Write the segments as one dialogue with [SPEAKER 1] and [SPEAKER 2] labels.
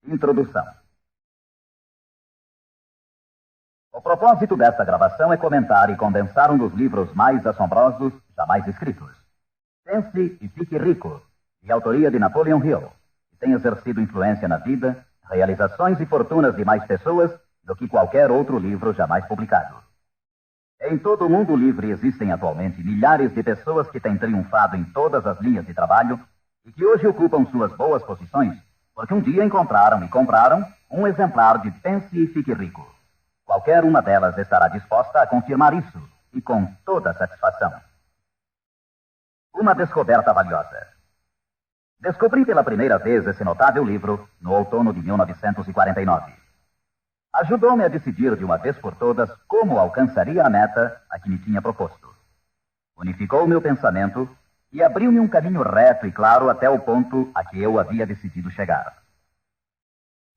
[SPEAKER 1] Introdução. O propósito desta gravação é comentar e condensar um dos livros mais assombrosos jamais escritos. Pense e Fique Rico, de autoria de Napoleon Hill, que tem exercido influência na vida, realizações e fortunas de mais pessoas do que qualquer outro livro jamais publicado. Em todo o mundo livre existem atualmente milhares de pessoas que têm triunfado em todas as linhas de trabalho e que hoje ocupam suas boas posições porque um dia encontraram e compraram um exemplar de Pense e Fique Rico. Qualquer uma delas estará disposta a confirmar isso, e com toda satisfação. Uma descoberta valiosa. Descobri pela primeira vez esse notável livro no outono de 1949. Ajudou-me a decidir de uma vez por todas como alcançaria a meta a que me tinha proposto. Unificou meu pensamento e abriu-me um caminho reto e claro até o ponto a que eu havia decidido chegar.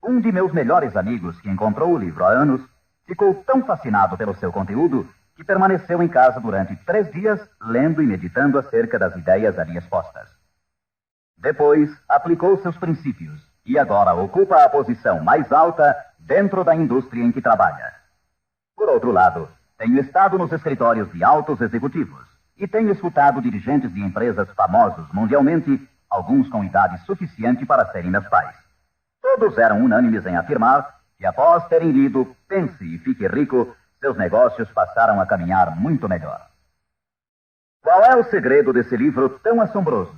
[SPEAKER 1] Um de meus melhores amigos, que encontrou o livro há anos, ficou tão fascinado pelo seu conteúdo que permaneceu em casa durante 3 dias, lendo e meditando acerca das ideias ali expostas. Depois, aplicou seus princípios e agora ocupa a posição mais alta dentro da indústria em que trabalha. Por outro lado, tenho estado nos escritórios de altos executivos e tenho escutado dirigentes de empresas famosos mundialmente, alguns com idade suficiente para serem meus pais. Todos eram unânimes em afirmar que, após terem lido Pense e Fique Rico, seus negócios passaram a caminhar muito melhor. Qual é o segredo desse livro tão assombroso?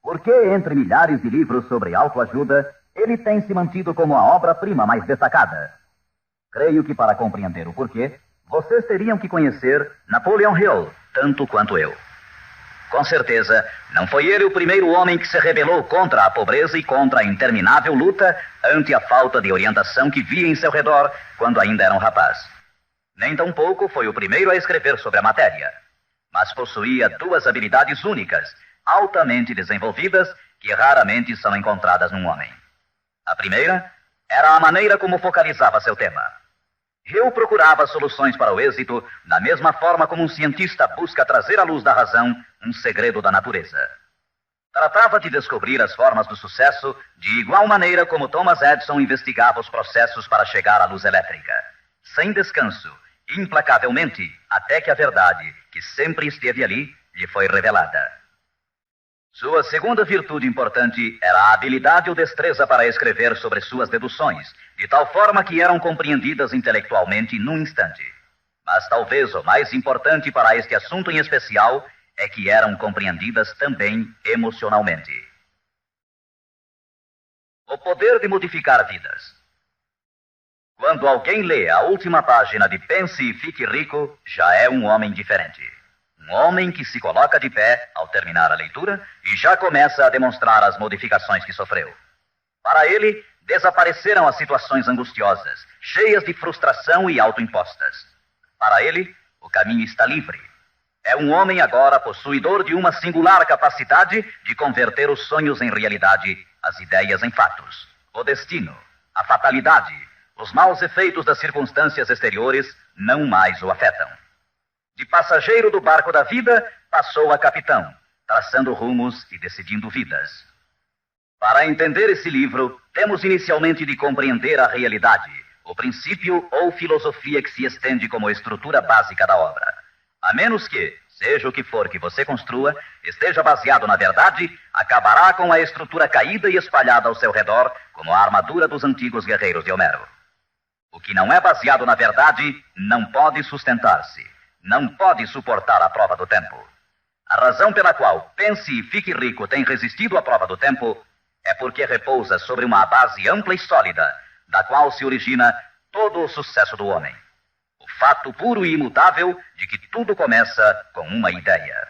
[SPEAKER 1] Por que, entre milhares de livros sobre autoajuda, ele tem se mantido como a obra-prima mais destacada? Creio que, para compreender o porquê, vocês teriam que conhecer Napoleon Hill, tanto quanto eu. Com certeza, não foi ele o primeiro homem que se rebelou contra a pobreza e contra a interminável luta ante a falta de orientação que via em seu redor quando ainda era um rapaz. Nem tampouco foi o primeiro a escrever sobre a matéria, mas possuía 2 habilidades únicas, altamente desenvolvidas, que raramente são encontradas num homem. A primeira era a maneira como focalizava seu tema. Hill procurava soluções para o êxito da mesma forma como um cientista busca trazer à luz da razão um segredo da natureza. Tratava de descobrir as formas do sucesso de igual maneira como Thomas Edison investigava os processos para chegar à luz elétrica, sem descanso, implacavelmente, até que a verdade, que sempre esteve ali, lhe foi revelada. Sua segunda virtude importante era a habilidade ou destreza para escrever sobre suas deduções, de tal forma que eram compreendidas intelectualmente num instante. Mas talvez o mais importante para este assunto em especial é que eram compreendidas também emocionalmente. O poder de modificar vidas. Quando alguém lê a última página de Pense e Fique Rico, já é um homem diferente. Um homem que se coloca de pé ao terminar a leitura e já começa a demonstrar as modificações que sofreu. Para ele, desapareceram as situações angustiosas, cheias de frustração e autoimpostas. Para ele, o caminho está livre. É um homem agora possuidor de uma singular capacidade de converter os sonhos em realidade, as ideias em fatos. O destino, a fatalidade, os maus efeitos das circunstâncias exteriores não mais o afetam. De passageiro do barco da vida, passou a capitão, traçando rumos e decidindo vidas. Para entender esse livro, temos inicialmente de compreender a realidade, o princípio ou filosofia que se estende como estrutura básica da obra. A menos que, seja o que for que você construa, esteja baseado na verdade, acabará com a estrutura caída e espalhada ao seu redor, como a armadura dos antigos guerreiros de Homero. O que não é baseado na verdade não pode sustentar-se. Não pode suportar a prova do tempo. A razão pela qual Pense e Fique Rico tem resistido à prova do tempo é porque repousa sobre uma base ampla e sólida, da qual se origina todo o sucesso do homem. O fato puro e imutável de que tudo começa com uma ideia.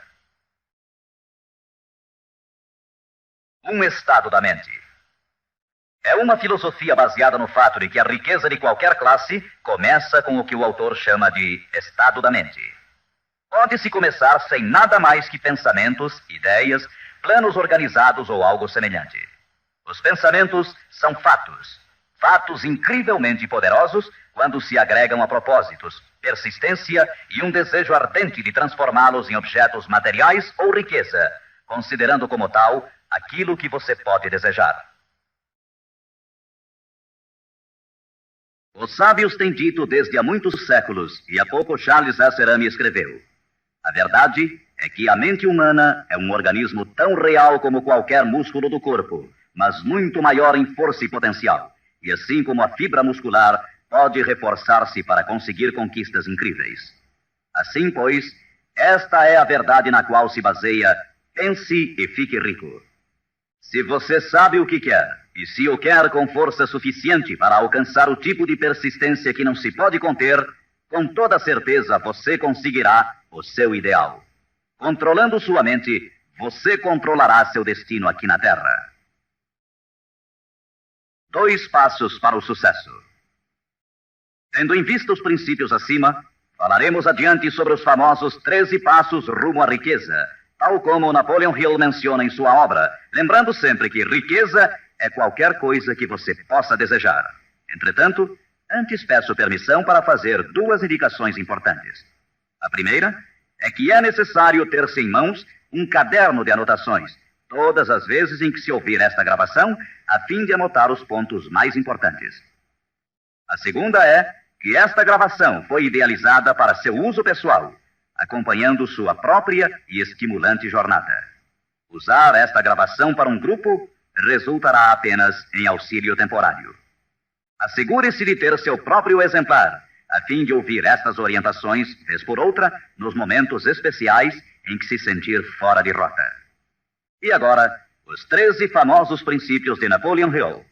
[SPEAKER 1] Um estado da mente. É uma filosofia baseada no fato de que a riqueza de qualquer classe começa com o que o autor chama de estado da mente. Pode-se começar sem nada mais que pensamentos, ideias, planos organizados ou algo semelhante. Os pensamentos são fatos. Fatos incrivelmente poderosos quando se agregam a propósitos, persistência e um desejo ardente de transformá-los em objetos materiais ou riqueza, considerando como tal aquilo que você pode desejar. Os sábios têm dito desde há muitos séculos, e há pouco Charles Asserami escreveu: a verdade é que a mente humana é um organismo tão real como qualquer músculo do corpo, mas muito maior em força e potencial. E assim como a fibra muscular pode reforçar-se para conseguir conquistas incríveis. Assim, pois, esta é a verdade na qual se baseia Pense e Fique Rico. Se você sabe o que quer, e se o quer com força suficiente para alcançar o tipo de persistência que não se pode conter, com toda certeza você conseguirá o seu ideal. Controlando sua mente, você controlará seu destino aqui na Terra. 2 passos para o sucesso. Tendo em vista os princípios acima, falaremos adiante sobre os famosos 13 passos rumo à riqueza, tal como Napoleon Hill menciona em sua obra, lembrando sempre que riqueza é qualquer coisa que você possa desejar. Entretanto, antes peço permissão para fazer 2 indicações importantes. A primeira é que é necessário ter-se em mãos um caderno de anotações, todas as vezes em que se ouvir esta gravação, a fim de anotar os pontos mais importantes. A segunda é que esta gravação foi idealizada para seu uso pessoal, acompanhando sua própria e estimulante jornada. Usar esta gravação para um grupo resultará apenas em auxílio temporário. Assegure-se de ter seu próprio exemplar, a fim de ouvir estas orientações, vez por outra, nos momentos especiais em que se sentir fora de rota. E agora, os 13 famosos princípios de Napoleon Hill.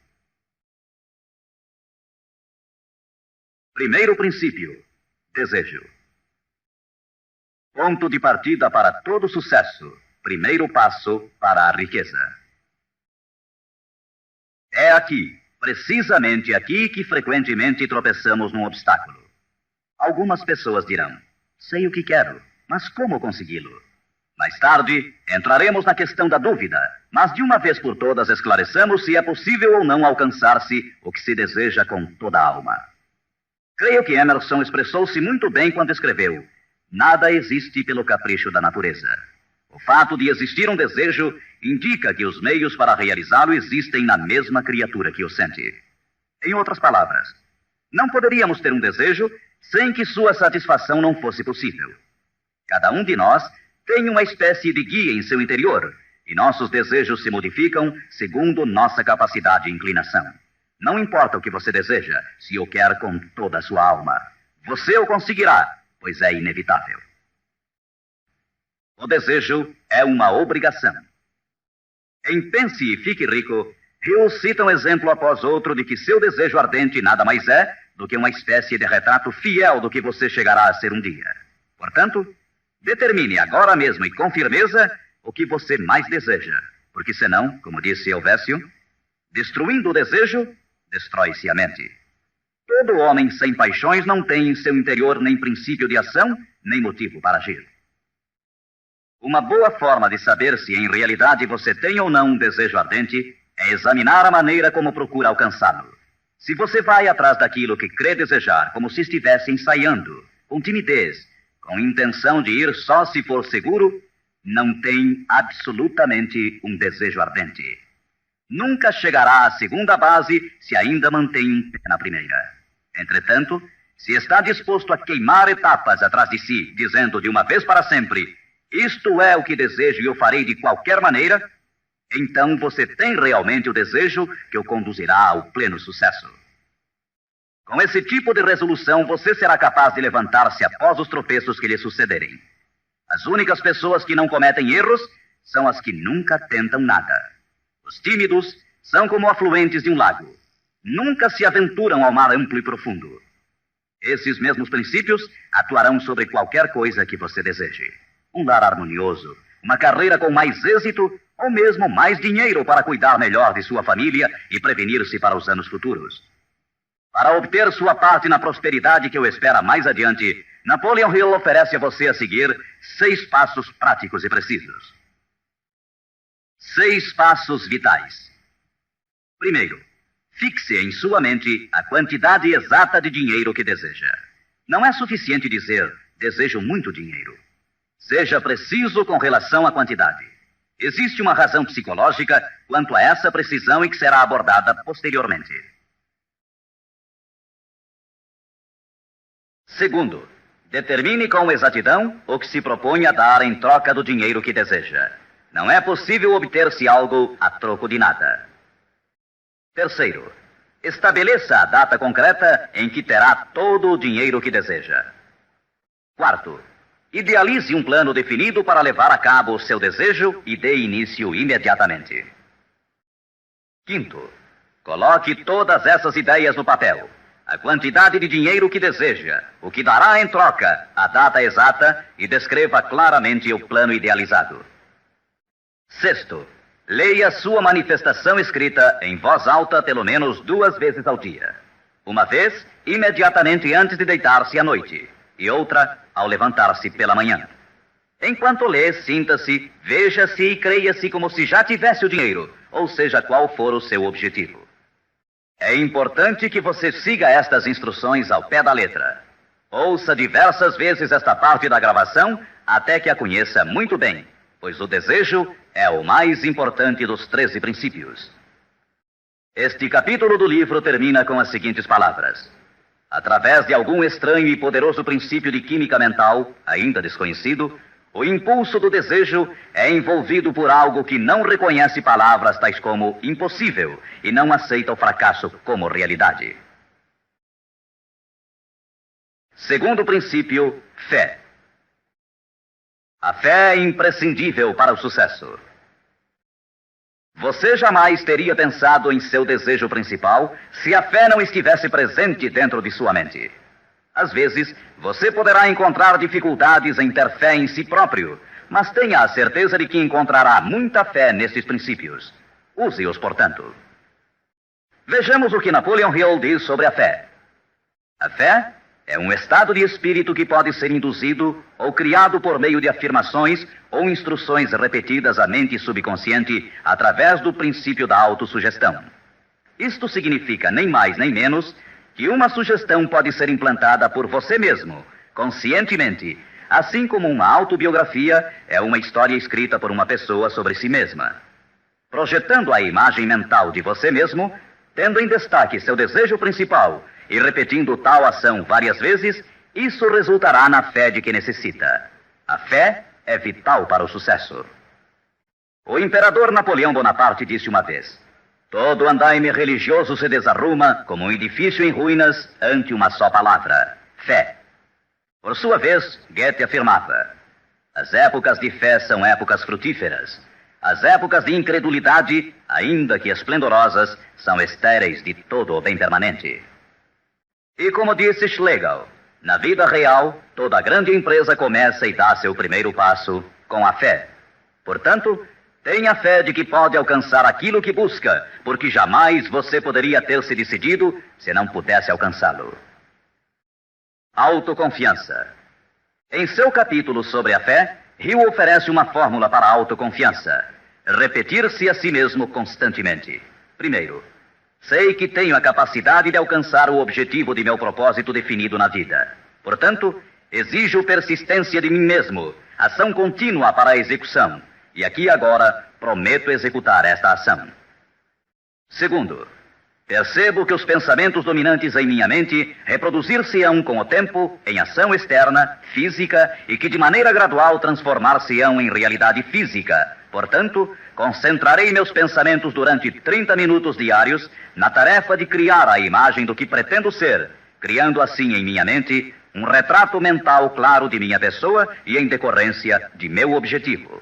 [SPEAKER 1] Primeiro princípio: desejo. Ponto de partida para todo sucesso. Primeiro passo para a riqueza. É aqui, precisamente aqui, que frequentemente tropeçamos num obstáculo. Algumas pessoas dirão: sei o que quero, mas como consegui-lo? Mais tarde, entraremos na questão da dúvida, mas de uma vez por todas esclareçamos se é possível ou não alcançar-se o que se deseja com toda a alma. Creio que Emerson expressou-se muito bem quando escreveu: nada existe pelo capricho da natureza. O fato de existir um desejo indica que os meios para realizá-lo existem na mesma criatura que o sente. Em outras palavras, não poderíamos ter um desejo sem que sua satisfação não fosse possível. Cada um de nós tem uma espécie de guia em seu interior, e nossos desejos se modificam segundo nossa capacidade e inclinação. Não importa o que você deseja, se o quer com toda a sua alma. Você o conseguirá, pois é inevitável. O desejo é uma obrigação. Em Pense e Fique Rico, Hill cita um exemplo após outro de que seu desejo ardente nada mais é do que uma espécie de retrato fiel do que você chegará a ser um dia. Portanto, determine agora mesmo e com firmeza o que você mais deseja, porque senão, como disse Helvécio, destruindo o desejo, destrói-se a mente. Todo homem sem paixões não tem em seu interior nem princípio de ação, nem motivo para agir. Uma boa forma de saber se em realidade você tem ou não um desejo ardente é examinar a maneira como procura alcançá-lo. Se você vai atrás daquilo que crê desejar, como se estivesse ensaiando, com timidez, com intenção de ir só se for seguro, não tem absolutamente um desejo ardente. Nunca chegará à segunda base se ainda mantém um pé na primeira. Entretanto, se está disposto a queimar etapas atrás de si, dizendo de uma vez para sempre: isto é o que desejo e eu farei de qualquer maneira, então você tem realmente o desejo que o conduzirá ao pleno sucesso. Com esse tipo de resolução, você será capaz de levantar-se após os tropeços que lhe sucederem. As únicas pessoas que não cometem erros são as que nunca tentam nada. Os tímidos são como afluentes de um lago. Nunca se aventuram ao mar amplo e profundo. Esses mesmos princípios atuarão sobre qualquer coisa que você deseje. Um lar harmonioso, uma carreira com mais êxito ou mesmo mais dinheiro para cuidar melhor de sua família e prevenir-se para os anos futuros. Para obter sua parte na prosperidade que o espera mais adiante, Napoleon Hill oferece a você a seguir 6 passos práticos e precisos. 6 passos vitais. Primeiro, fixe em sua mente a quantidade exata de dinheiro que deseja. Não é suficiente dizer: desejo muito dinheiro. Seja preciso com relação à quantidade. Existe uma razão psicológica quanto a essa precisão e que será abordada posteriormente. Segundo, determine com exatidão o que se propõe a dar em troca do dinheiro que deseja. Não é possível obter-se algo a troco de nada. Terceiro, estabeleça a data concreta em que terá todo o dinheiro que deseja. Quarto, idealize um plano definido para levar a cabo o seu desejo e dê início imediatamente. Quinto, coloque todas essas ideias no papel. A quantidade de dinheiro que deseja, o que dará em troca, a data exata e descreva claramente o plano idealizado. Sexto, leia sua manifestação escrita em voz alta pelo menos 2 vezes ao dia. Uma vez, imediatamente antes de deitar-se à noite, e outra, ao levantar-se pela manhã. Enquanto lê, sinta-se, veja-se e creia-se como se já tivesse o dinheiro, ou seja, qual for o seu objetivo. É importante que você siga estas instruções ao pé da letra. Ouça diversas vezes esta parte da gravação até que a conheça muito bem, pois o desejo é o mais importante dos 13 princípios. Este capítulo do livro termina com as seguintes palavras: através de algum estranho e poderoso princípio de química mental, ainda desconhecido, o impulso do desejo é envolvido por algo que não reconhece palavras tais como impossível e não aceita o fracasso como realidade. Segundo princípio, fé. A fé é imprescindível para o sucesso. Você jamais teria pensado em seu desejo principal se a fé não estivesse presente dentro de sua mente. Às vezes, você poderá encontrar dificuldades em ter fé em si próprio, mas tenha a certeza de que encontrará muita fé nesses princípios. Use-os, portanto. Vejamos o que Napoleon Hill diz sobre a fé. A fé é um estado de espírito que pode ser induzido ou criado por meio de afirmações ou instruções repetidas à mente subconsciente através do princípio da autossugestão. Isto significa nem mais nem menos que uma sugestão pode ser implantada por você mesmo, conscientemente, assim como uma autobiografia é uma história escrita por uma pessoa sobre si mesma. Projetando a imagem mental de você mesmo, tendo em destaque seu desejo principal e repetindo tal ação várias vezes, isso resultará na fé de que necessita. A fé é vital para o sucesso. O imperador Napoleão Bonaparte disse uma vez: todo andaime religioso se desarruma como um edifício em ruínas ante uma só palavra: fé. Por sua vez, Goethe afirmava: as épocas de fé são épocas frutíferas. As épocas de incredulidade, ainda que esplendorosas, são estéreis de todo o bem permanente. E como disse Schlegel, na vida real, toda grande empresa começa e dá seu primeiro passo com a fé. Portanto, tenha fé de que pode alcançar aquilo que busca, porque jamais você poderia ter se decidido se não pudesse alcançá-lo. Autoconfiança. Em seu capítulo sobre a fé, Hill oferece uma fórmula para a autoconfiança: repetir-se a si mesmo constantemente. Primeiro, sei que tenho a capacidade de alcançar o objetivo de meu propósito definido na vida. Portanto, exijo persistência de mim mesmo, ação contínua para a execução. E aqui agora prometo executar esta ação. Segundo, percebo que os pensamentos dominantes em minha mente reproduzir-se-ão com o tempo em ação externa, física, e que de maneira gradual transformar-se-ão em realidade física. Portanto, concentrarei meus pensamentos durante 30 minutos diários na tarefa de criar a imagem do que pretendo ser, criando assim em minha mente um retrato mental claro de minha pessoa e em decorrência de meu objetivo.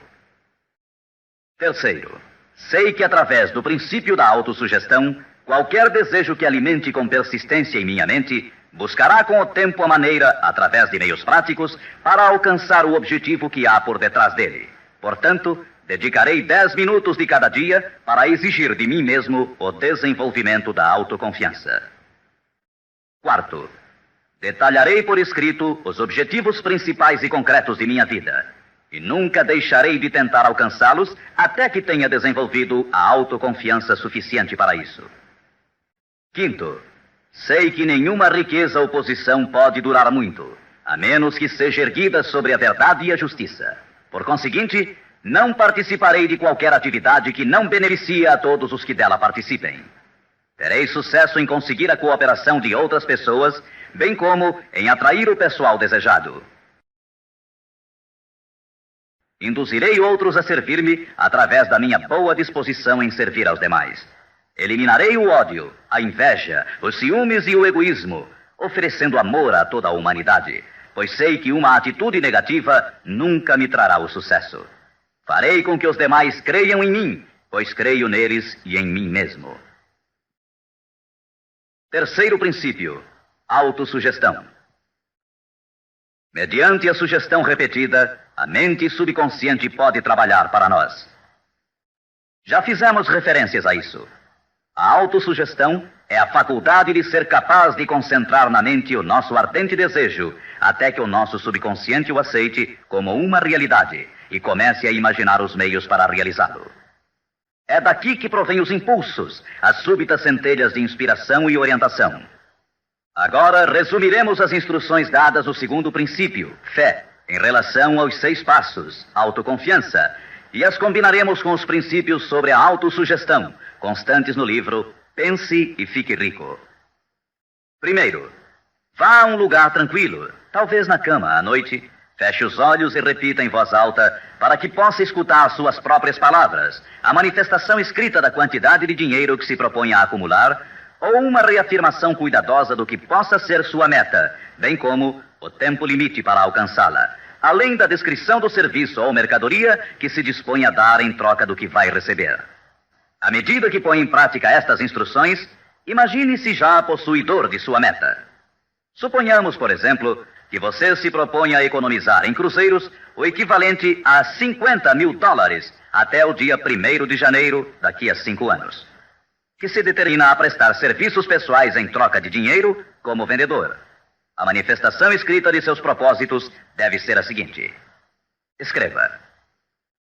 [SPEAKER 1] Terceiro, sei que através do princípio da autossugestão, qualquer desejo que alimente com persistência em minha mente buscará com o tempo a maneira, através de meios práticos, para alcançar o objetivo que há por detrás dele. Portanto, dedicarei 10 minutos de cada dia para exigir de mim mesmo o desenvolvimento da autoconfiança. Quarto, detalharei por escrito os objetivos principais e concretos de minha vida. E nunca deixarei de tentar alcançá-los até que tenha desenvolvido a autoconfiança suficiente para isso. Quinto, sei que nenhuma riqueza ou posição pode durar muito, a menos que seja erguida sobre a verdade e a justiça. Por conseguinte, não participarei de qualquer atividade que não beneficie a todos os que dela participem. Terei sucesso em conseguir a cooperação de outras pessoas, bem como em atrair o pessoal desejado. Induzirei outros a servir-me através da minha boa disposição em servir aos demais. Eliminarei o ódio, a inveja, os ciúmes e o egoísmo, oferecendo amor a toda a humanidade, pois sei que uma atitude negativa nunca me trará o sucesso. Farei com que os demais creiam em mim, pois creio neles e em mim mesmo. Terceiro princípio: autossugestão. Mediante a sugestão repetida, a mente subconsciente pode trabalhar para nós. Já fizemos referências a isso. A autossugestão é a faculdade de ser capaz de concentrar na mente o nosso ardente desejo, até que o nosso subconsciente o aceite como uma realidade e comece a imaginar os meios para realizá-lo. É daqui que provém os impulsos, as súbitas centelhas de inspiração e orientação. Agora resumiremos as instruções dadas no segundo princípio, fé, em relação aos 6 passos, autoconfiança, e as combinaremos com os princípios sobre a autossugestão, constantes no livro Pense e Fique Rico. Primeiro, vá a um lugar tranquilo, talvez na cama à noite, feche os olhos e repita em voz alta para que possa escutar suas próprias palavras, a manifestação escrita da quantidade de dinheiro que se propõe a acumular, ou uma reafirmação cuidadosa do que possa ser sua meta, bem como o tempo limite para alcançá-la, além da descrição do serviço ou mercadoria que se dispõe a dar em troca do que vai receber. À medida que põe em prática estas instruções, imagine-se já possuidor de sua meta. Suponhamos, por exemplo, que você se propõe a economizar em cruzeiros o equivalente a $50 mil até o dia 1º de janeiro, daqui a 5 anos, que se determina a prestar serviços pessoais em troca de dinheiro como vendedor. A manifestação escrita de seus propósitos deve ser a seguinte. Escreva: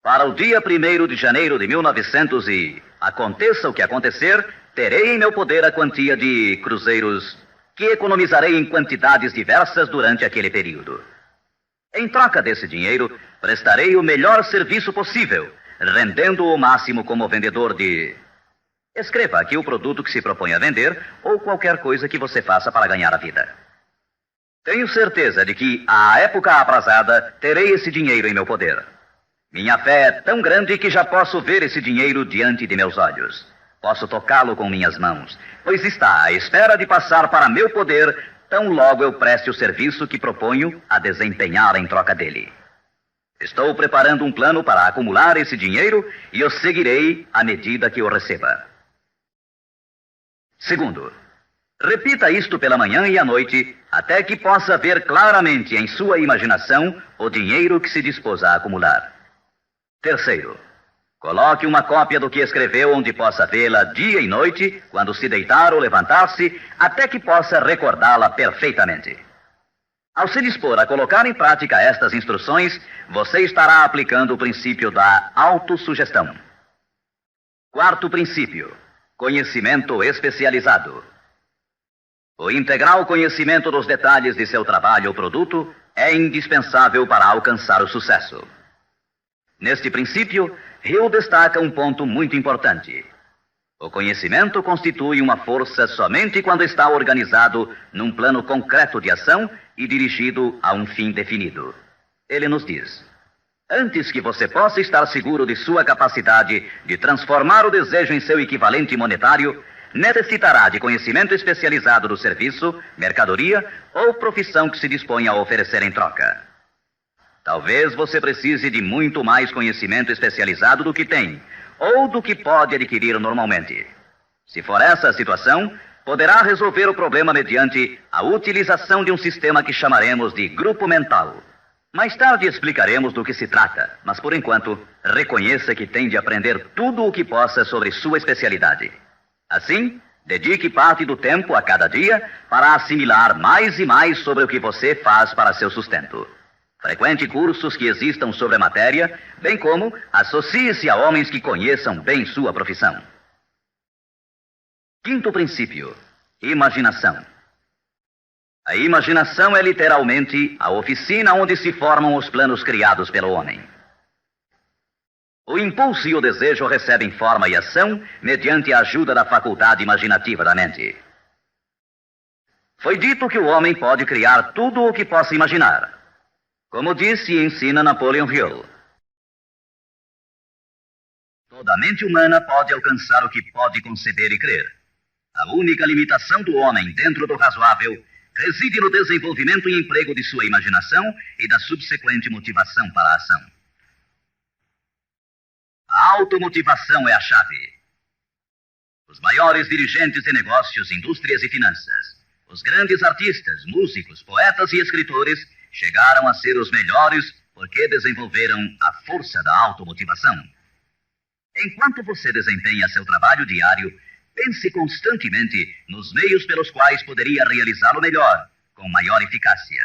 [SPEAKER 1] para o dia 1º de janeiro de 1900 e aconteça o que acontecer, terei em meu poder a quantia de cruzeiros que economizarei em quantidades diversas durante aquele período. Em troca desse dinheiro, prestarei o melhor serviço possível, rendendo o máximo como vendedor de... Escreva aqui o produto que se propõe a vender ou qualquer coisa que você faça para ganhar a vida. Tenho certeza de que, à época aprazada, terei esse dinheiro em meu poder. Minha fé é tão grande que já posso ver esse dinheiro diante de meus olhos. Posso tocá-lo com minhas mãos, pois está à espera de passar para meu poder, tão logo eu preste o serviço que proponho a desempenhar em troca dele. Estou preparando um plano para acumular esse dinheiro e eu seguirei à medida que o receba. Segundo, repita isto pela manhã e à noite, até que possa ver claramente em sua imaginação o dinheiro que se dispôs a acumular. Terceiro, coloque uma cópia do que escreveu onde possa vê-la dia e noite, quando se deitar ou levantar-se, até que possa recordá-la perfeitamente. Ao se dispor a colocar em prática estas instruções, você estará aplicando o princípio da autossugestão. Quarto princípio: conhecimento especializado. O integral conhecimento dos detalhes de seu trabalho ou produto é indispensável para alcançar o sucesso. Neste princípio, Hill destaca um ponto muito importante. O conhecimento constitui uma força somente quando está organizado num plano concreto de ação e dirigido a um fim definido. Ele nos diz: antes que você possa estar seguro de sua capacidade de transformar o desejo em seu equivalente monetário, necessitará de conhecimento especializado do serviço, mercadoria ou profissão que se dispõe a oferecer em troca. Talvez você precise de muito mais conhecimento especializado do que tem, ou do que pode adquirir normalmente. Se for essa a situação, poderá resolver o problema mediante a utilização de um sistema que chamaremos de grupo mental. Mais tarde explicaremos do que se trata, mas por enquanto, reconheça que tem de aprender tudo o que possa sobre sua especialidade. Assim, dedique parte do tempo a cada dia para assimilar mais e mais sobre o que você faz para seu sustento. Frequente cursos que existam sobre a matéria, bem como associe-se a homens que conheçam bem sua profissão. Quinto princípio: imaginação. A imaginação é literalmente a oficina onde se formam os planos criados pelo homem. O impulso e o desejo recebem forma e ação mediante a ajuda da faculdade imaginativa da mente. Foi dito que o homem pode criar tudo o que possa imaginar. Como disse e ensina Napoleon Hill. Toda a mente humana pode alcançar o que pode conceber e crer. A única limitação do homem dentro do razoável reside no desenvolvimento e emprego de sua imaginação e da subsequente motivação para a ação. A automotivação é a chave. Os maiores dirigentes de negócios, indústrias e finanças, os grandes artistas, músicos, poetas e escritores chegaram a ser os melhores porque desenvolveram a força da automotivação. Enquanto você desempenha seu trabalho diário, pense constantemente nos meios pelos quais poderia realizá-lo melhor, com maior eficácia.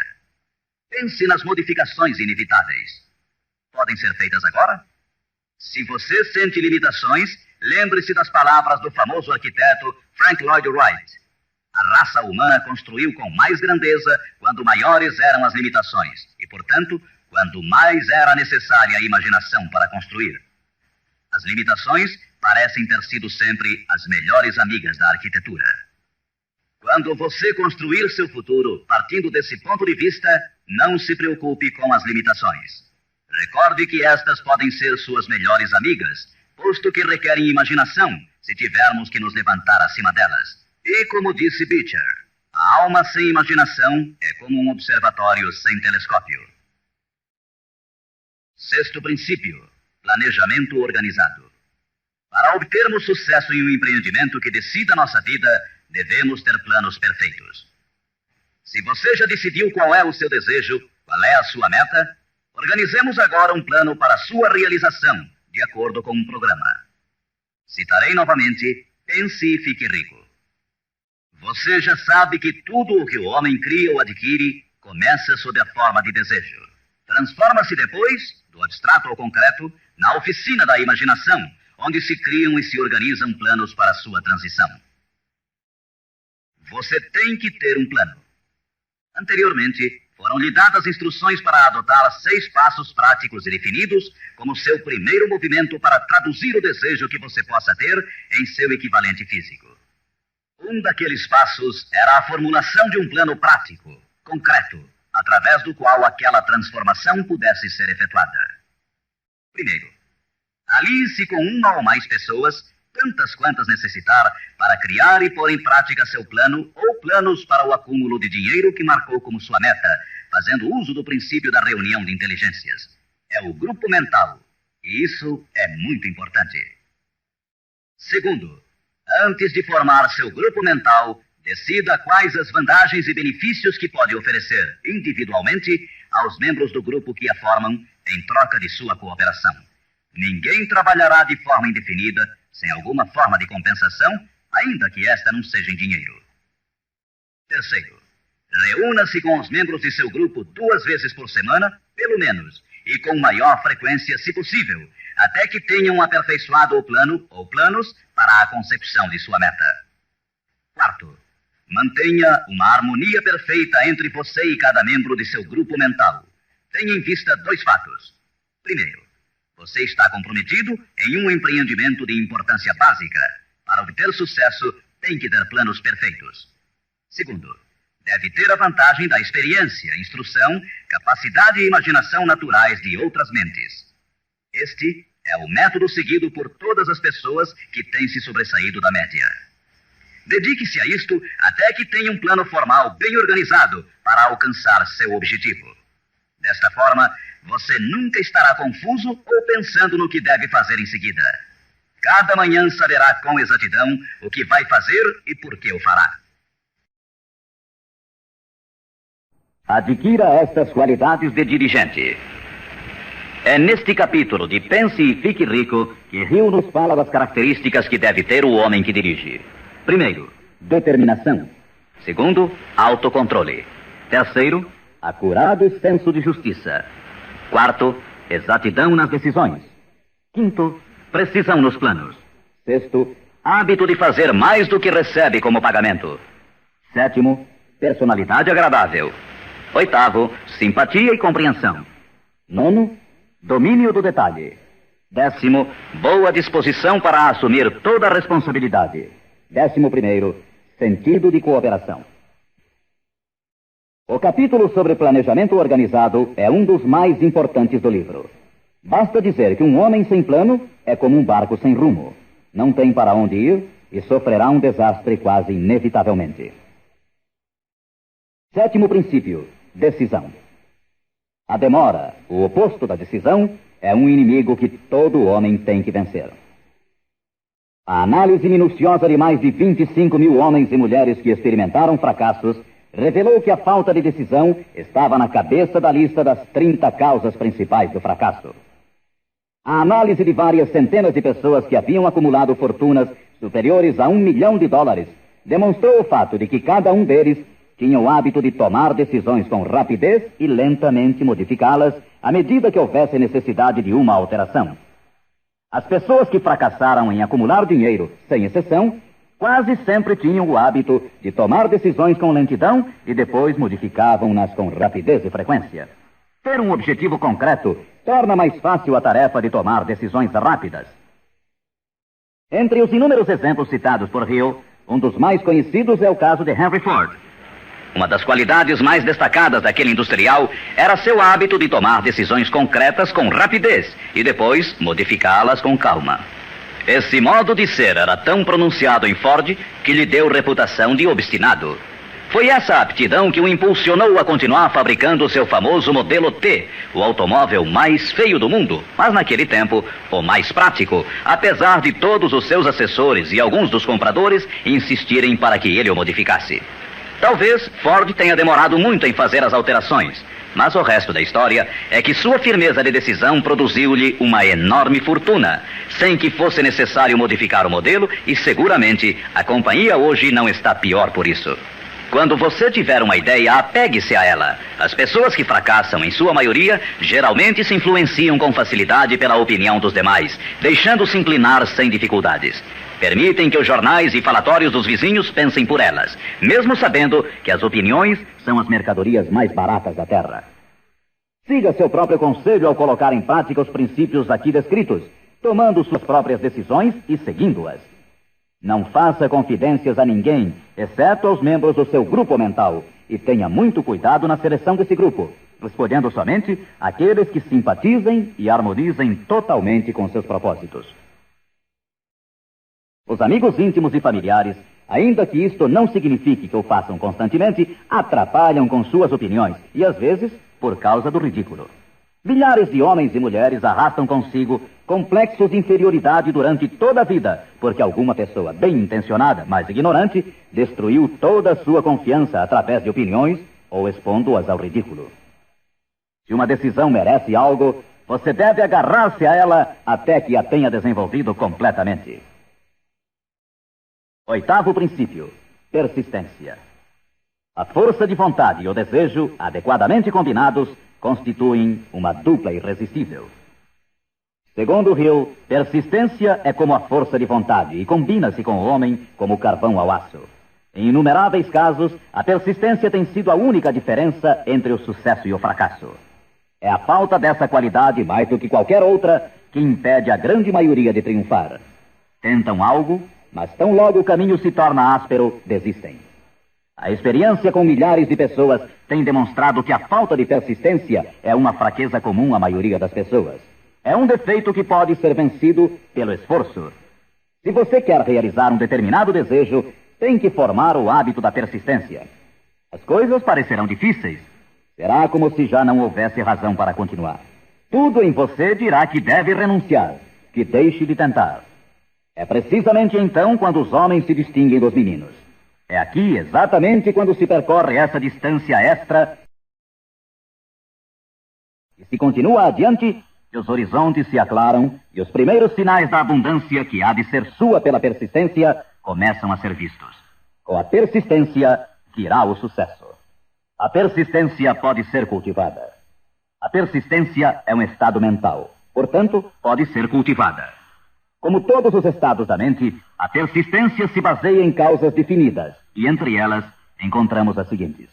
[SPEAKER 1] Pense nas modificações inevitáveis. Podem ser feitas agora? Se você sente limitações, lembre-se das palavras do famoso arquiteto Frank Lloyd Wright. A raça humana construiu com mais grandeza quando maiores eram as limitações e, portanto, quando mais era necessária a imaginação para construir. As limitações parecem ter sido sempre as melhores amigas da arquitetura. Quando você construir seu futuro partindo desse ponto de vista, não se preocupe com as limitações. Recorde que estas podem ser suas melhores amigas, posto que requerem imaginação se tivermos que nos levantar acima delas. E como disse Beecher, a alma sem imaginação é como um observatório sem telescópio. Sexto princípio: planejamento organizado. Para obtermos sucesso em um empreendimento que decida nossa vida, devemos ter planos perfeitos. Se você já decidiu qual é o seu desejo, qual é a sua meta, organizemos agora um plano para sua realização, de acordo com um programa. Citarei novamente: pense e fique rico. Você já sabe que tudo o que o homem cria ou adquire começa sob a forma de desejo. Transforma-se depois, do abstrato ao concreto, na oficina da imaginação, onde se criam e se organizam planos para sua transição. Você tem que ter um plano. Anteriormente, foram lhe dadas instruções para adotar 6 passos práticos e definidos como seu primeiro movimento para traduzir o desejo que você possa ter em seu equivalente físico. Um daqueles passos era a formulação de um plano prático, concreto, através do qual aquela transformação pudesse ser efetuada. Primeiro, alie-se com uma ou mais pessoas, tantas quantas necessitar, para criar e pôr em prática seu plano ou planos para o acúmulo de dinheiro que marcou como sua meta, fazendo uso do princípio da reunião de inteligências. É o grupo mental, e isso é muito importante. Segundo, antes de formar seu grupo mental, decida quais as vantagens e benefícios que pode oferecer individualmente aos membros do grupo que a formam em troca de sua cooperação. Ninguém trabalhará de forma indefinida sem alguma forma de compensação, ainda que esta não seja em dinheiro. Terceiro, reúna-se com os membros de seu grupo 2 vezes por semana, pelo menos, e com maior frequência, se possível, até que tenham aperfeiçoado o plano ou planos para a consecução de sua meta. Quarto, mantenha uma harmonia perfeita entre você e cada membro de seu grupo mental. Tenha em vista 2 fatos. Primeiro, você está comprometido em um empreendimento de importância básica. Para obter sucesso, tem que ter planos perfeitos. Segundo, deve ter a vantagem da experiência, instrução, capacidade e imaginação naturais de outras mentes. Este é o método seguido por todas as pessoas que têm se sobressaído da média. Dedique-se a isto até que tenha um plano formal bem organizado para alcançar seu objetivo. Desta forma, você nunca estará confuso ou pensando no que deve fazer em seguida. Cada manhã saberá com exatidão o que vai fazer e por que o fará. Adquira estas qualidades de dirigente. É neste capítulo de Pense e Fique Rico que Hill nos fala das características que deve ter o homem que dirige. Primeiro, determinação. Segundo, autocontrole. Terceiro, acurado senso de justiça. Quarto, exatidão nas decisões. Quinto, precisão nos planos. Sexto, hábito de fazer mais do que recebe como pagamento. Sétimo, personalidade agradável. Oitavo, simpatia e compreensão. Nono, domínio do detalhe. Décimo, boa disposição para assumir toda a responsabilidade. 11º, sentido de cooperação. O capítulo sobre planejamento organizado é um dos mais importantes do livro. Basta dizer que um homem sem plano é como um barco sem rumo. Não tem para onde ir e sofrerá um desastre quase inevitavelmente. Sétimo princípio: decisão. A demora, o oposto da decisão, é um inimigo que todo homem tem que vencer. A análise minuciosa de mais de 25 mil homens e mulheres que experimentaram fracassos revelou que a falta de decisão estava na cabeça da lista das 30 causas principais do fracasso. A análise de várias centenas de pessoas que haviam acumulado fortunas superiores a $1 milhão demonstrou o fato de que cada um deles tinha o hábito de tomar decisões com rapidez e lentamente modificá-las à medida que houvesse necessidade de uma alteração. As pessoas que fracassaram em acumular dinheiro, sem exceção, quase sempre tinham o hábito de tomar decisões com lentidão e depois modificavam-nas com rapidez e frequência. Ter um objetivo concreto torna mais fácil a tarefa de tomar decisões rápidas. Entre os inúmeros exemplos citados por Hill, um dos mais conhecidos é o caso de Henry Ford. Uma das qualidades mais destacadas daquele industrial era seu hábito de tomar decisões concretas com rapidez e depois modificá-las com calma. Esse modo de ser era tão pronunciado em Ford que lhe deu reputação de obstinado. Foi essa aptidão que o impulsionou a continuar fabricando seu famoso modelo T, o automóvel mais feio do mundo, mas naquele tempo o mais prático, apesar de todos os seus assessores e alguns dos compradores insistirem para que ele o modificasse. Talvez Ford tenha demorado muito em fazer as alterações, mas o resto da história é que sua firmeza de decisão produziu-lhe uma enorme fortuna, sem que fosse necessário modificar o modelo, e seguramente a companhia hoje não está pior por isso. Quando você tiver uma ideia, apegue-se a ela. As pessoas que fracassam, em sua maioria, geralmente se influenciam com facilidade pela opinião dos demais, deixando-se inclinar sem dificuldades. Permitem que os jornais e falatórios dos vizinhos pensem por elas, mesmo sabendo que as opiniões são as mercadorias mais baratas da terra. Siga seu próprio conselho ao colocar em prática os princípios aqui descritos, tomando suas próprias decisões e seguindo-as. Não faça confidências a ninguém, exceto aos membros do seu grupo mental, e tenha muito cuidado na seleção desse grupo, escolhendo somente aqueles que simpatizem e harmonizem totalmente com seus propósitos. Os amigos íntimos e familiares, ainda que isto não signifique que o façam constantemente, atrapalham com suas opiniões e, às vezes, por causa do ridículo. Milhares de homens e mulheres arrastam consigo complexos de inferioridade durante toda a vida, porque alguma pessoa bem intencionada, mas ignorante, destruiu toda a sua confiança através de opiniões ou expondo-as ao ridículo. Se uma decisão merece algo, você deve agarrar-se a ela até que a tenha desenvolvido completamente. Oitavo princípio: persistência. A força de vontade e o desejo, adequadamente combinados, constituem uma dupla irresistível. Segundo Hill, persistência é como a força de vontade e combina-se com o homem como o carvão ao aço. Em inumeráveis casos, a persistência tem sido a única diferença entre o sucesso e o fracasso. É a falta dessa qualidade, mais do que qualquer outra, que impede a grande maioria de triunfar. Tentam algo, mas tão logo o caminho se torna áspero, desistem. A experiência com milhares de pessoas tem demonstrado que a falta de persistência é uma fraqueza comum à maioria das pessoas. É um defeito que pode ser vencido pelo esforço. Se você quer realizar um determinado desejo, tem que formar o hábito da persistência. As coisas parecerão difíceis. Será como se já não houvesse razão para continuar. Tudo em você dirá que deve renunciar, que deixe de tentar. É precisamente então quando os homens se distinguem dos meninos. É aqui, exatamente quando se percorre essa distância extra e se continua adiante, que os horizontes se aclaram e os primeiros sinais da abundância que há de ser sua pela persistência começam a ser vistos. Com a persistência virá o sucesso. A persistência pode ser cultivada. A persistência é um estado mental, portanto, pode ser cultivada. Como todos os estados da mente, a persistência se baseia em causas definidas, e entre elas encontramos as seguintes.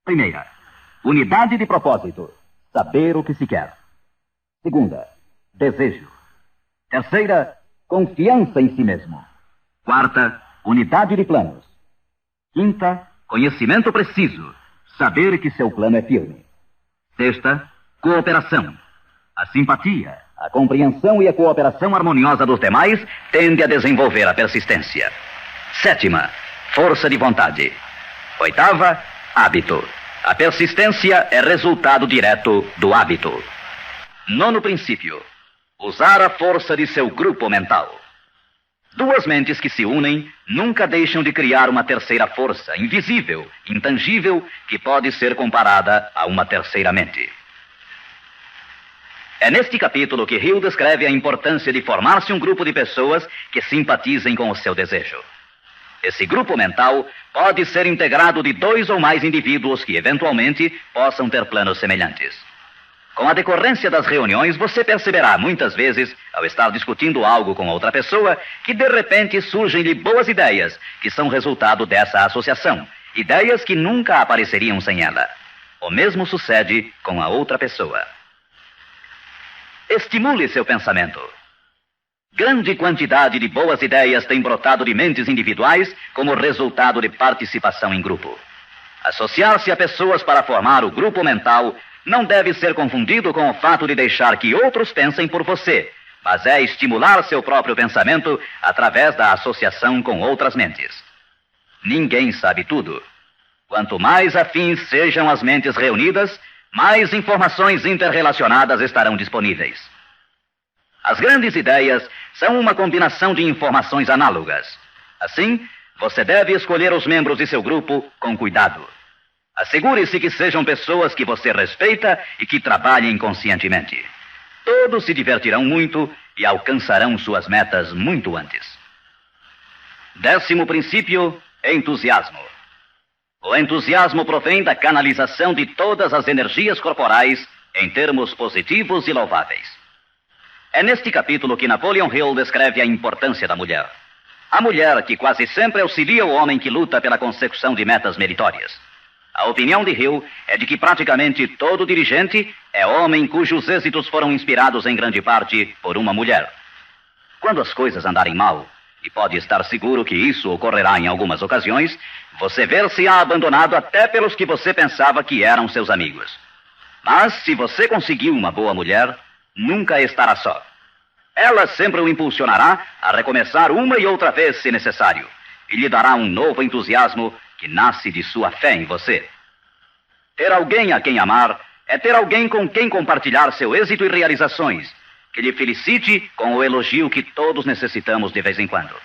[SPEAKER 1] Primeira, unidade de propósito, saber o que se quer. Segunda, desejo. Terceira, confiança em si mesmo. Quarta, unidade de planos. Quinta, conhecimento preciso. Saber que seu plano é firme. Sexta, cooperação. A simpatia, a compreensão e a cooperação harmoniosa dos demais tende a desenvolver a persistência. Sétima, força de vontade. Oitava, hábito. A persistência é resultado direto do hábito. Nono princípio, usar a força de seu grupo mental. Duas mentes que se unem nunca deixam de criar uma terceira força, invisível, intangível, que pode ser comparada a uma terceira mente. É neste capítulo que Hill descreve a importância de formar-se um grupo de pessoas que simpatizem com o seu desejo. Esse grupo mental pode ser integrado de 2 ou mais indivíduos que, eventualmente, possam ter planos semelhantes. Com a decorrência das reuniões, você perceberá muitas vezes, ao estar discutindo algo com outra pessoa, que de repente surgem-lhe boas ideias, que são resultado dessa associação. Ideias que nunca apareceriam sem ela. O mesmo sucede com a outra pessoa. Estimule seu pensamento. Grande quantidade de boas ideias tem brotado de mentes individuais como resultado de participação em grupo. Associar-se a pessoas para formar o grupo mental não deve ser confundido com o fato de deixar que outros pensem por você, mas é estimular seu próprio pensamento através da associação com outras mentes. Ninguém sabe tudo. Quanto mais afins sejam as mentes reunidas, mais informações interrelacionadas estarão disponíveis. As grandes ideias são uma combinação de informações análogas. Assim, você deve escolher os membros de seu grupo com cuidado. Assegure-se que sejam pessoas que você respeita e que trabalhem conscientemente. Todos se divertirão muito e alcançarão suas metas muito antes. 10º princípio, entusiasmo. O entusiasmo provém da canalização de todas as energias corporais em termos positivos e louváveis. É neste capítulo que Napoleon Hill descreve a importância da mulher. A mulher que quase sempre auxilia o homem que luta pela consecução de metas meritórias. A opinião de Hill é de que praticamente todo dirigente é homem cujos êxitos foram inspirados em grande parte por uma mulher. Quando as coisas andarem mal, e pode estar seguro que isso ocorrerá em algumas ocasiões, você ver-se-á abandonado até pelos que você pensava que eram seus amigos. Mas se você conseguiu uma boa mulher, nunca estará só. Ela sempre o impulsionará a recomeçar uma e outra vez se necessário, e lhe dará um novo entusiasmo que nasce de sua fé em você. Ter alguém a quem amar é ter alguém com quem compartilhar seu êxito e realizações, que lhe felicite com o elogio que todos necessitamos de vez em quando.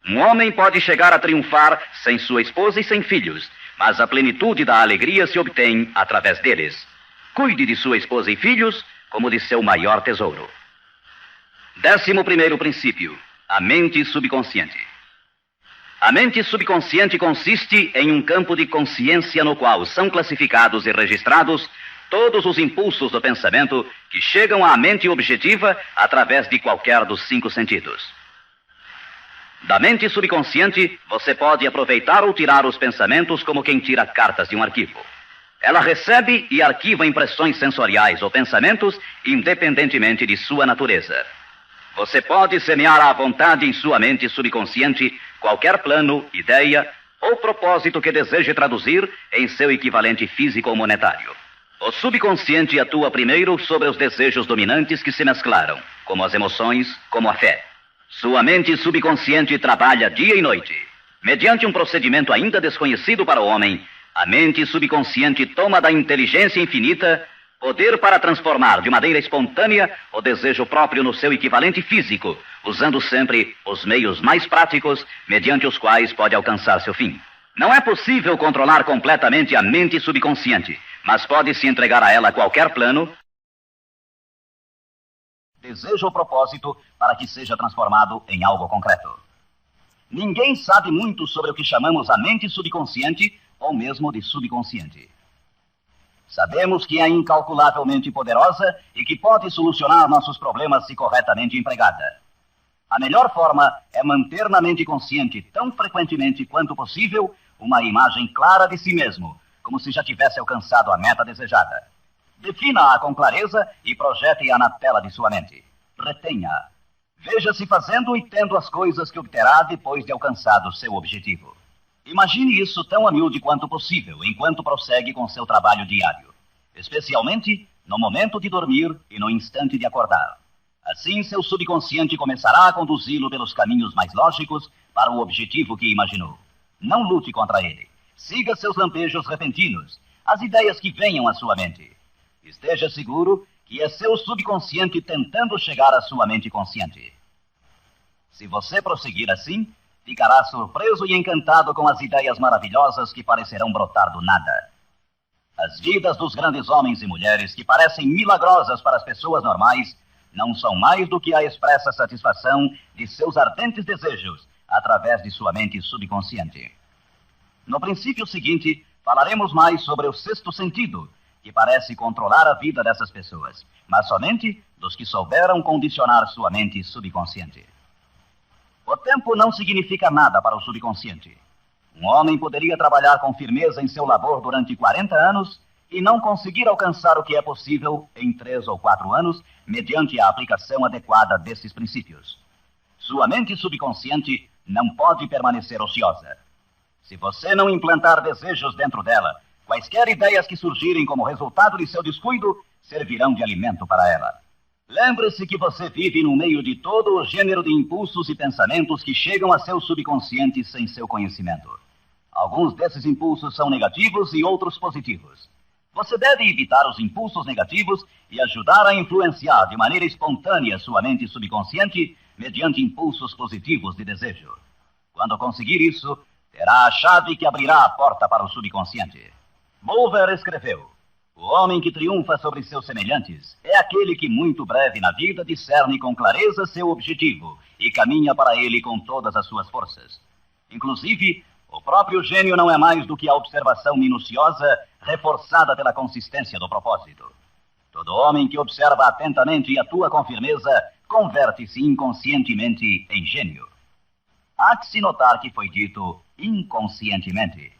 [SPEAKER 1] Um homem pode chegar a triunfar sem sua esposa e sem filhos, mas a plenitude da alegria se obtém através deles. Cuide de sua esposa e filhos como de seu maior tesouro. 11º princípio, a mente subconsciente. A mente subconsciente consiste em um campo de consciência no qual são classificados e registrados todos os impulsos do pensamento que chegam à mente objetiva através de qualquer dos 5 sentidos. Da mente subconsciente, você pode aproveitar ou tirar os pensamentos como quem tira cartas de um arquivo. Ela recebe e arquiva impressões sensoriais ou pensamentos independentemente de sua natureza. Você pode semear à vontade em sua mente subconsciente qualquer plano, ideia ou propósito que deseje traduzir em seu equivalente físico ou monetário. O subconsciente atua primeiro sobre os desejos dominantes que se mesclaram, como as emoções, como a fé. Sua mente subconsciente trabalha dia e noite. Mediante um procedimento ainda desconhecido para o homem, a mente subconsciente toma da inteligência infinita poder para transformar de maneira espontânea o desejo próprio no seu equivalente físico, usando sempre os meios mais práticos mediante os quais pode alcançar seu fim. Não é possível controlar completamente a mente subconsciente, mas pode-se entregar a ela qualquer plano, desejo ou propósito para que seja transformado em algo concreto. Ninguém sabe muito sobre o que chamamos a mente subconsciente ou mesmo de subconsciente. Sabemos que é incalculavelmente poderosa e que pode solucionar nossos problemas se corretamente empregada. A melhor forma é manter na mente consciente, tão frequentemente quanto possível, uma imagem clara de si mesmo, como se já tivesse alcançado a meta desejada. Defina-a com clareza e projete-a na tela de sua mente. Retenha-a. Veja-se fazendo e tendo as coisas que obterá depois de alcançado seu objetivo. Imagine isso tão a miúde quanto possível, enquanto prossegue com seu trabalho diário, especialmente no momento de dormir e no instante de acordar. Assim, seu subconsciente começará a conduzi-lo pelos caminhos mais lógicos para o objetivo que imaginou. Não lute contra ele. Siga seus lampejos repentinos, as ideias que venham à sua mente. Esteja seguro que é seu subconsciente tentando chegar à sua mente consciente. Se você prosseguir assim, ficará surpreso e encantado com as ideias maravilhosas que parecerão brotar do nada. As vidas dos grandes homens e mulheres que parecem milagrosas para as pessoas normais não são mais do que a expressa satisfação de seus ardentes desejos através de sua mente subconsciente. No princípio seguinte, falaremos mais sobre o sexto sentido, que parece controlar a vida dessas pessoas, mas somente dos que souberam condicionar sua mente subconsciente. O tempo não significa nada para o subconsciente. Um homem poderia trabalhar com firmeza em seu labor durante 40 anos e não conseguir alcançar o que é possível em 3 ou 4 anos, mediante a aplicação adequada desses princípios. Sua mente subconsciente não pode permanecer ociosa. Se você não implantar desejos dentro dela, quaisquer ideias que surgirem como resultado de seu descuido servirão de alimento para ela. Lembre-se que você vive no meio de todo o gênero de impulsos e pensamentos que chegam a seu subconsciente sem seu conhecimento. Alguns desses impulsos são negativos e outros positivos. Você deve evitar os impulsos negativos e ajudar a influenciar de maneira espontânea sua mente subconsciente mediante impulsos positivos de desejo. Quando conseguir isso, terá a chave que abrirá a porta para o subconsciente. Bulwer escreveu: o homem que triunfa sobre seus semelhantes é aquele que muito breve na vida discerne com clareza seu objetivo e caminha para ele com todas as suas forças. Inclusive, o próprio gênio não é mais do que a observação minuciosa reforçada pela consistência do propósito. Todo homem que observa atentamente e atua com firmeza converte-se inconscientemente em gênio. Há que se notar que foi dito inconscientemente.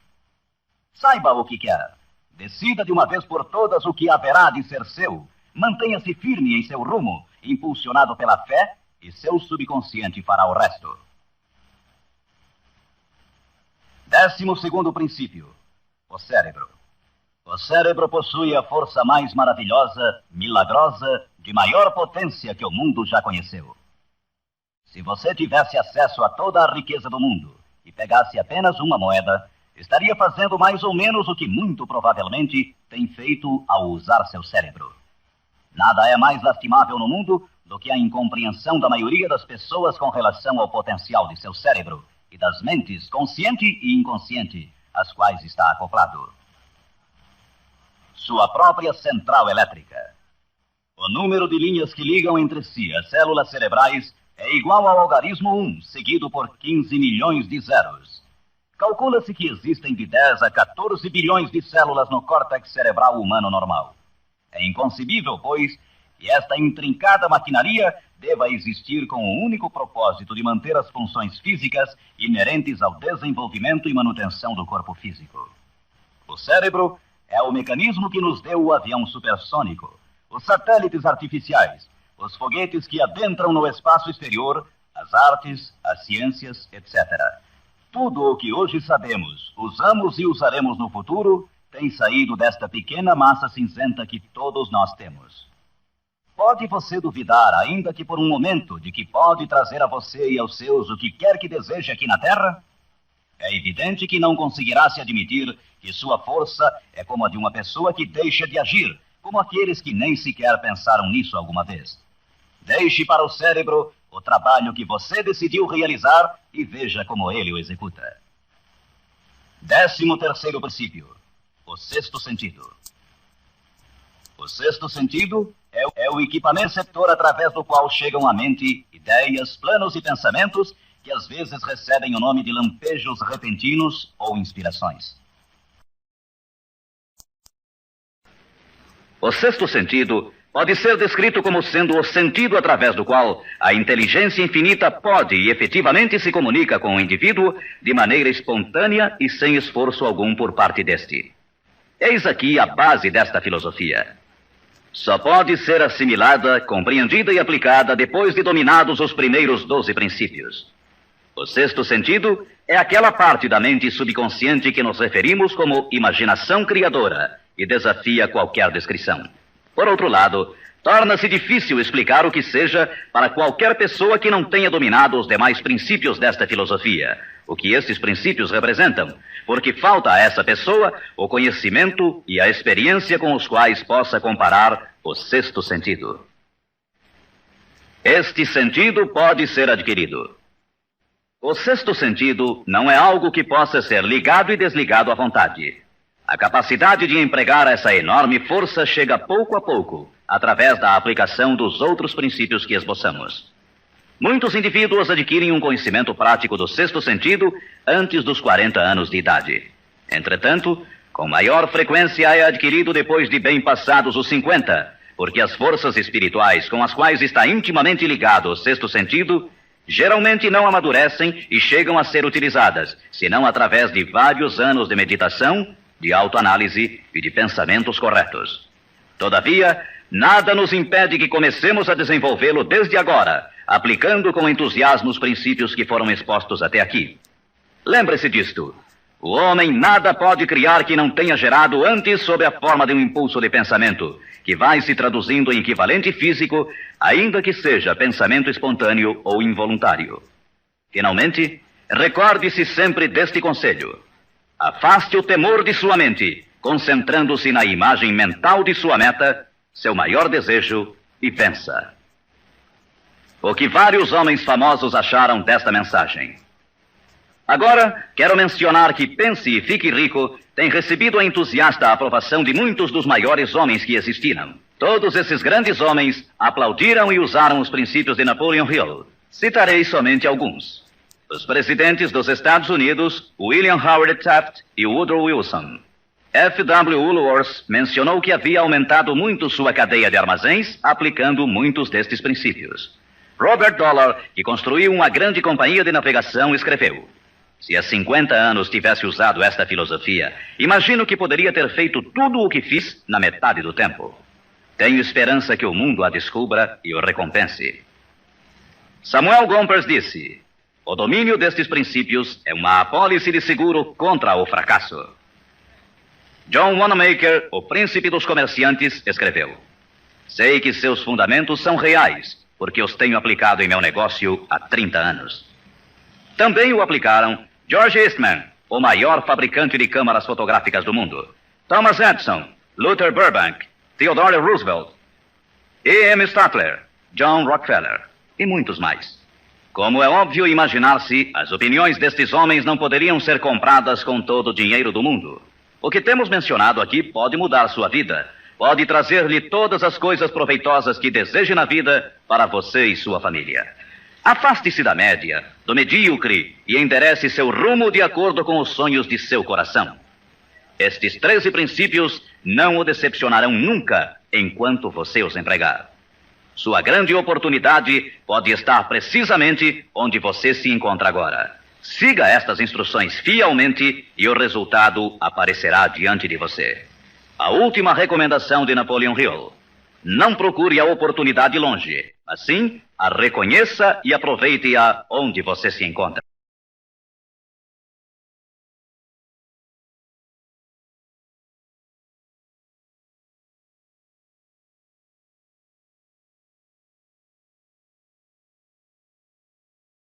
[SPEAKER 1] Saiba o que quer. Decida de uma vez por todas o que haverá de ser seu. Mantenha-se firme em seu rumo, impulsionado pela fé, e seu subconsciente fará o resto. 12º princípio: o cérebro. O cérebro possui a força mais maravilhosa, milagrosa, de maior potência que o mundo já conheceu. Se você tivesse acesso a toda a riqueza do mundo e pegasse apenas uma moeda, estaria fazendo mais ou menos o que muito provavelmente tem feito ao usar seu cérebro. Nada é mais lastimável no mundo do que a incompreensão da maioria das pessoas com relação ao potencial de seu cérebro e das mentes consciente e inconsciente, às quais está acoplado. Sua própria central elétrica. O número de linhas que ligam entre si as células cerebrais é igual ao algarismo 1, seguido por 15 milhões de zeros. Calcula-se que existem de 10 a 14 bilhões de células no córtex cerebral humano normal. É inconcebível, pois, que esta intrincada maquinaria deva existir com o único propósito de manter as funções físicas inerentes ao desenvolvimento e manutenção do corpo físico. O cérebro é o mecanismo que nos deu o avião supersônico, os satélites artificiais, os foguetes que adentram no espaço exterior, as artes, as ciências, etc. Tudo o que hoje sabemos, usamos e usaremos no futuro, tem saído desta pequena massa cinzenta que todos nós temos. Pode você duvidar, ainda que por um momento, de que pode trazer a você e aos seus o que quer que deseje aqui na Terra? É evidente que não conseguirá se admitir que sua força é como a de uma pessoa que deixa de agir, como aqueles que nem sequer pensaram nisso alguma vez. Deixe para o cérebro o trabalho que você decidiu realizar e veja como ele o executa. 13º princípio: o sexto sentido. O sexto sentido é o equipamento receptor através do qual chegam à mente ideias, planos e pensamentos que às vezes recebem o nome de lampejos repentinos ou inspirações. O sexto sentido pode ser descrito como sendo o sentido através do qual a inteligência infinita pode e efetivamente se comunica com o indivíduo de maneira espontânea e sem esforço algum por parte deste. Eis aqui a base desta filosofia. Só pode ser assimilada, compreendida e aplicada depois de dominados os primeiros 12 princípios. O sexto sentido é aquela parte da mente subconsciente que nos referimos como imaginação criadora e desafia qualquer descrição. Por outro lado, torna-se difícil explicar o que seja para qualquer pessoa que não tenha dominado os demais princípios desta filosofia, o que esses princípios representam, porque falta a essa pessoa o conhecimento e a experiência com os quais possa comparar o sexto sentido. Este sentido pode ser adquirido. O sexto sentido não é algo que possa ser ligado e desligado à vontade. A capacidade de empregar essa enorme força chega pouco a pouco, através da aplicação dos outros princípios que esboçamos. Muitos indivíduos adquirem um conhecimento prático do sexto sentido antes dos 40 anos de idade. Entretanto, com maior frequência é adquirido depois de bem passados os 50, porque as forças espirituais com as quais está intimamente ligado o sexto sentido geralmente não amadurecem e chegam a ser utilizadas, senão através de vários anos de meditação, de autoanálise e de pensamentos corretos. Todavia, nada nos impede que comecemos a desenvolvê-lo desde agora, aplicando com entusiasmo os princípios que foram expostos até aqui. Lembre-se disto. O homem nada pode criar que não tenha gerado antes sob a forma de um impulso de pensamento, que vai se traduzindo em equivalente físico, ainda que seja pensamento espontâneo ou involuntário. Finalmente, recorde-se sempre deste conselho. Afaste o temor de sua mente, concentrando-se na imagem mental de sua meta, seu maior desejo, e pensa. O que vários homens famosos acharam desta mensagem. Agora, quero mencionar que Pense e Fique Rico tem recebido a entusiasta aprovação de muitos dos maiores homens que existiram. Todos esses grandes homens aplaudiram e usaram os princípios de Napoleon Hill. Citarei somente alguns. Os presidentes dos Estados Unidos, William Howard Taft e Woodrow Wilson. F.W. Woolworth mencionou que havia aumentado muito sua cadeia de armazéns, aplicando muitos destes princípios. Robert Dollar, que construiu uma grande companhia de navegação, escreveu: se há 50 anos tivesse usado esta filosofia, imagino que poderia ter feito tudo o que fiz na metade do tempo. Tenho esperança que o mundo a descubra e o recompense. Samuel Gompers disse: o domínio destes princípios é uma apólice de seguro contra o fracasso. John Wanamaker, o príncipe dos comerciantes, escreveu: sei que seus fundamentos são reais, porque os tenho aplicado em meu negócio há 30 anos. Também o aplicaram George Eastman, o maior fabricante de câmaras fotográficas do mundo, Thomas Edison, Luther Burbank, Theodore Roosevelt, E.M. Statler, John Rockefeller e muitos mais. Como é óbvio imaginar-se, as opiniões destes homens não poderiam ser compradas com todo o dinheiro do mundo. O que temos mencionado aqui pode mudar sua vida, pode trazer-lhe todas as coisas proveitosas que deseje na vida para você e sua família. Afaste-se da média, do medíocre e enderece seu rumo de acordo com os sonhos de seu coração. Estes 13 princípios não o decepcionarão nunca enquanto você os empregar. Sua grande oportunidade pode estar precisamente onde você se encontra agora. Siga estas instruções fielmente e o resultado aparecerá diante de você. A última recomendação de Napoleon Hill: não procure a oportunidade longe, mas sim a reconheça e aproveite-a onde você se encontra.